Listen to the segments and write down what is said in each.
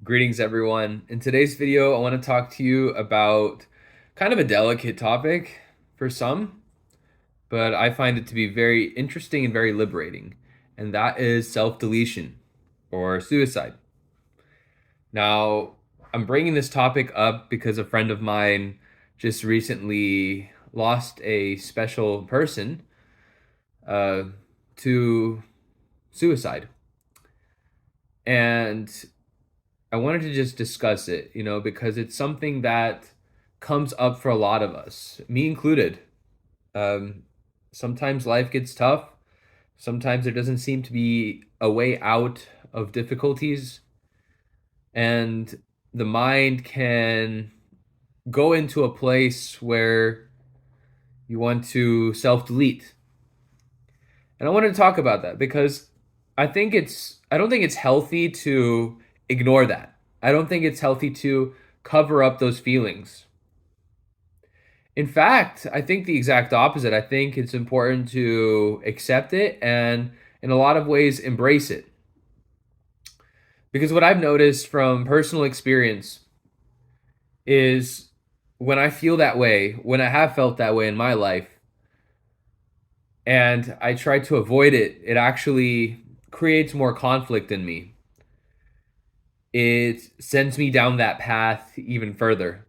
Greetings, everyone. In today's video, I want to talk to you about kind of a delicate topic for some, but I find it to be very interesting and very liberating, and that is self-deletion or suicide. Now, I'm bringing this topic up because a friend of mine just recently lost a special person uh, to suicide. And I wanted to just discuss it, because it's something that comes up for a lot of us, me included. Um, Sometimes life gets tough. Sometimes there doesn't seem to be a way out of difficulties, and the mind can go into a place where you want to self-delete. And I wanted to talk about that because I don't think it's healthy to ignore that. I don't think it's healthy to cover up those feelings. In fact, I think the exact opposite. I think it's important to accept it and in a lot of ways embrace it. Because what I've noticed from personal experience is when I feel that way, when I have felt that way in my life, and I try to avoid it, it actually creates more conflict in me. It sends me down that path even further.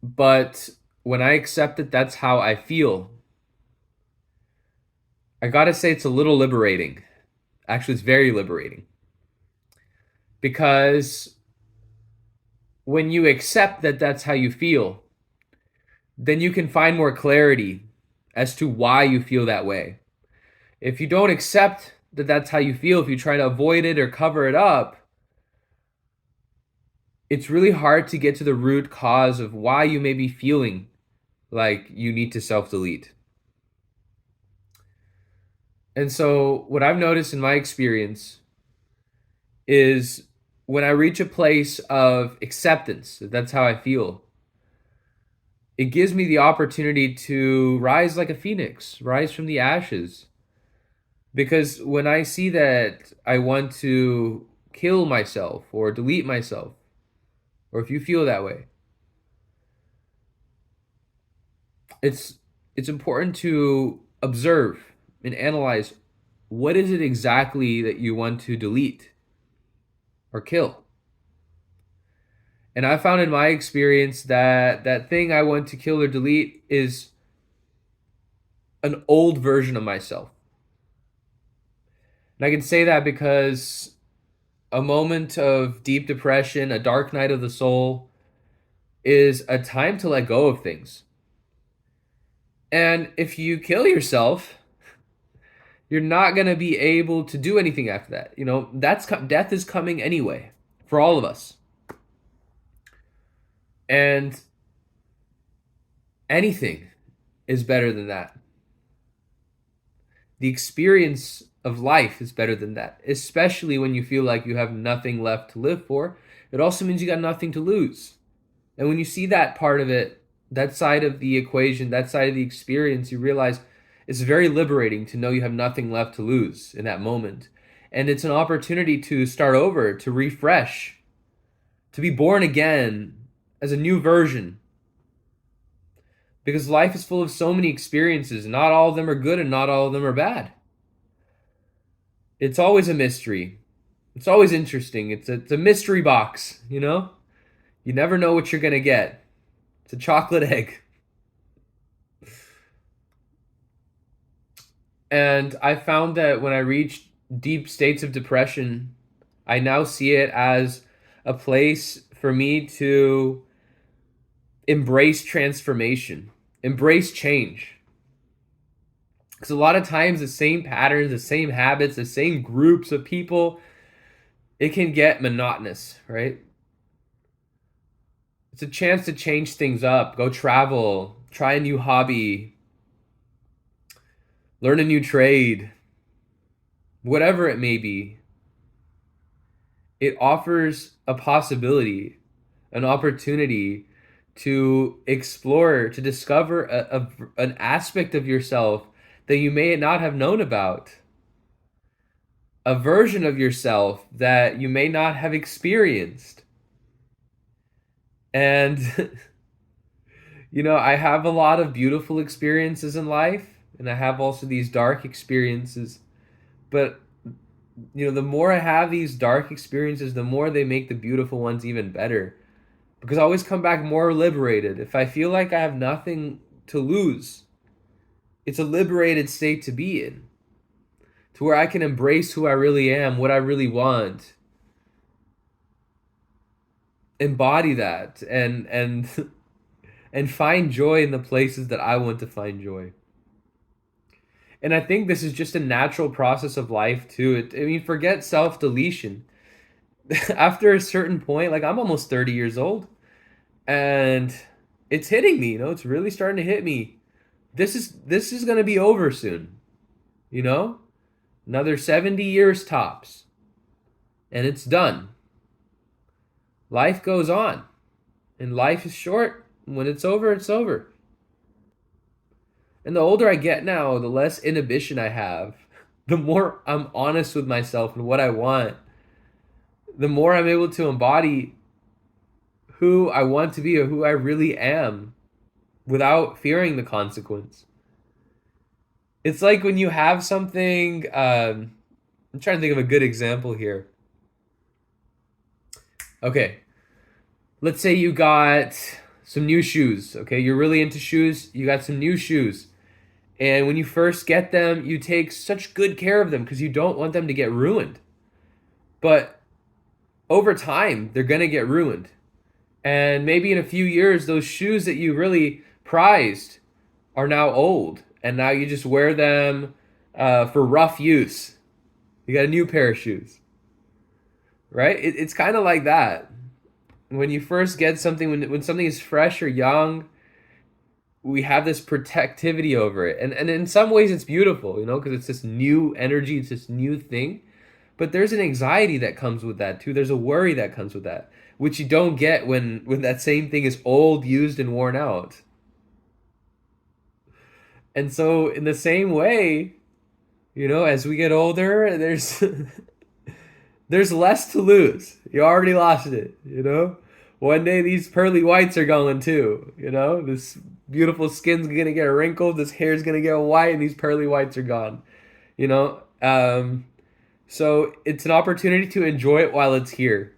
But when I accept that that's how I feel, I gotta say it's a little liberating. Actually, it's very liberating. Because when you accept that that's how you feel, then you can find more clarity as to why you feel that way. If you don't accept that that's how you feel, if you try to avoid it or cover it up, it's really hard to get to the root cause of why you may be feeling like you need to self delete. And so, what I've noticed in my experience is when I reach a place of acceptance, that's how I feel, it gives me the opportunity to rise like a phoenix, rise from the ashes. Because when I see that I want to kill myself or delete myself, or if you feel that way, it's it's important to observe and analyze what is it exactly that you want to delete or kill. And I found in my experience that that thing I want to kill or delete is an old version of myself. And I can say that because a moment of deep depression, a dark night of the soul, is a time to let go of things. And if you kill yourself, you're not going to be able to do anything after that. That's death is coming anyway for all of us. And anything is better than that. The experience of life is better than that, especially when you feel like you have nothing left to live for. It also means you got nothing to lose. And when you see that part of it, that side of the equation, that side of the experience, you realize it's very liberating to know you have nothing left to lose in that moment. And it's an opportunity to start over, to refresh, to be born again as a new version. Because life is full of so many experiences. Not all of them are good and not all of them are bad. It's always a mystery. It's always interesting. It's a mystery box, you know? You never know what you're going to get. It's a chocolate egg. And I found that when I reach deep states of depression, I now see it as a place for me to embrace transformation, embrace change. Because a lot of times the same patterns, the same habits, the same groups of people, it can get monotonous, right? It's a chance to change things up, go travel, try a new hobby, learn a new trade, whatever it may be. It offers a possibility, an opportunity to explore, to discover an aspect of yourself that you may not have known about. a version of yourself that you may not have experienced. And, I have a lot of beautiful experiences in life, and I have also these dark experiences. But, the more I have these dark experiences, the more they make the beautiful ones even better. Because I always come back more liberated. If I feel like I have nothing to lose, it's a liberated state to be in, to where I can embrace who I really am, what I really want, embody that, and and find joy in the places that I want to find joy. And I think this is just a natural process of life too. Forget self-deletion. After a certain point, like I'm almost 30 years old, and it's hitting me, it's really starting to hit me. This is going to be over soon, you know? Another 70 years tops, and it's done. Life goes on, and life is short. When it's over, it's over. And the older I get now, the less inhibition I have, the more I'm honest with myself and what I want, the more I'm able to embody who I want to be or who I really am without fearing the consequence. It's like when you have something, I'm trying to think of a good example here. Okay, let's say you got some new shoes. Okay, you're really into shoes, you got some new shoes. And when you first get them, you take such good care of them because you don't want them to get ruined. But over time, they're going to get ruined. And maybe in a few years, those shoes that you really prized are now old. And now you just wear them for rough use. You got a new pair of shoes. Right? It's kind of like that. When you first get something, when something is fresh or young, we have this protectivity over it. And in some ways it's beautiful, because it's this new energy, it's this new thing. But there's an anxiety that comes with that too. There's a worry that comes with that, which you don't get when that same thing is old, used, and worn out. And so in the same way, as we get older, there's there's less to lose. You already lost it. One day these pearly whites are going too. This beautiful skin's gonna get wrinkled, this hair's gonna get white, and these pearly whites are gone. You know, so it's an opportunity to enjoy it while it's here.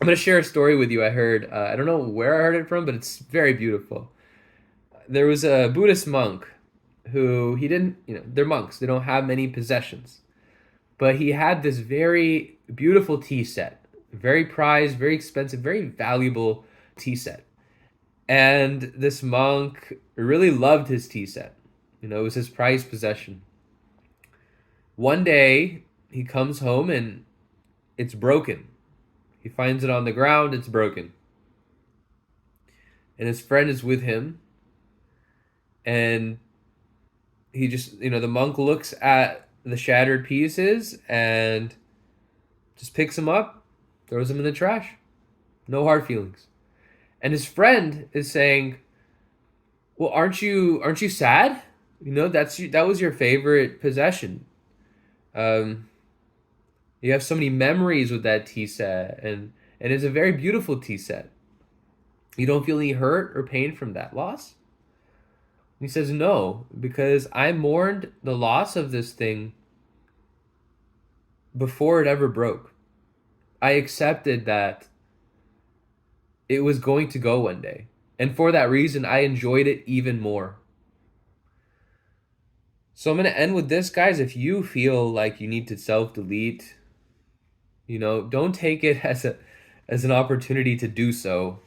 I'm gonna share a story with you. I heard, I don't know where I heard it from, but it's very beautiful. There was a Buddhist monk who he didn't, they're monks. They don't have many possessions, but he had this very beautiful tea set, very prized, very expensive, very valuable tea set. And this monk really loved his tea set. It was his prized possession. One day, he comes home and it's broken. He finds it on the ground, it's broken. And his friend is with him. And he just, the monk looks at the shattered pieces and just picks them up, throws them in the trash. No hard feelings. And his friend is saying, "Well, aren't you sad? That was your favorite possession. Um, you have so many memories with that tea set, and it's a very beautiful tea set. You don't feel any hurt or pain from that loss?" And he says, "No, because I mourned the loss of this thing before it ever broke. I accepted that it was going to go one day. And for that reason, I enjoyed it even more." So I'm going to end with this, guys. If you feel like you need to self-delete, don't take it as an opportunity to do so.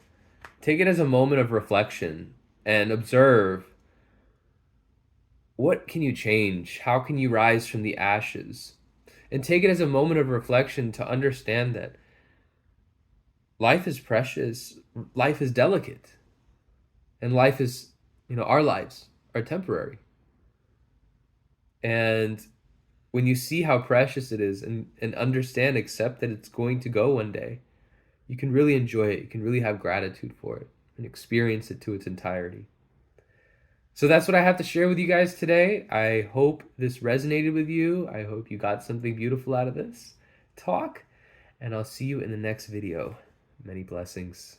Take it as a moment of reflection and observe, what can you change? How can you rise from the ashes? And take it as a moment of reflection to understand that life is precious, life is delicate, and life is, our lives are temporary. And when you see how precious it is and understand, accept that it's going to go one day, you can really enjoy it. You can really have gratitude for it and experience it to its entirety. So that's what I have to share with you guys today. I hope this resonated with you. I hope you got something beautiful out of this talk, and I'll see you in the next video. Many blessings.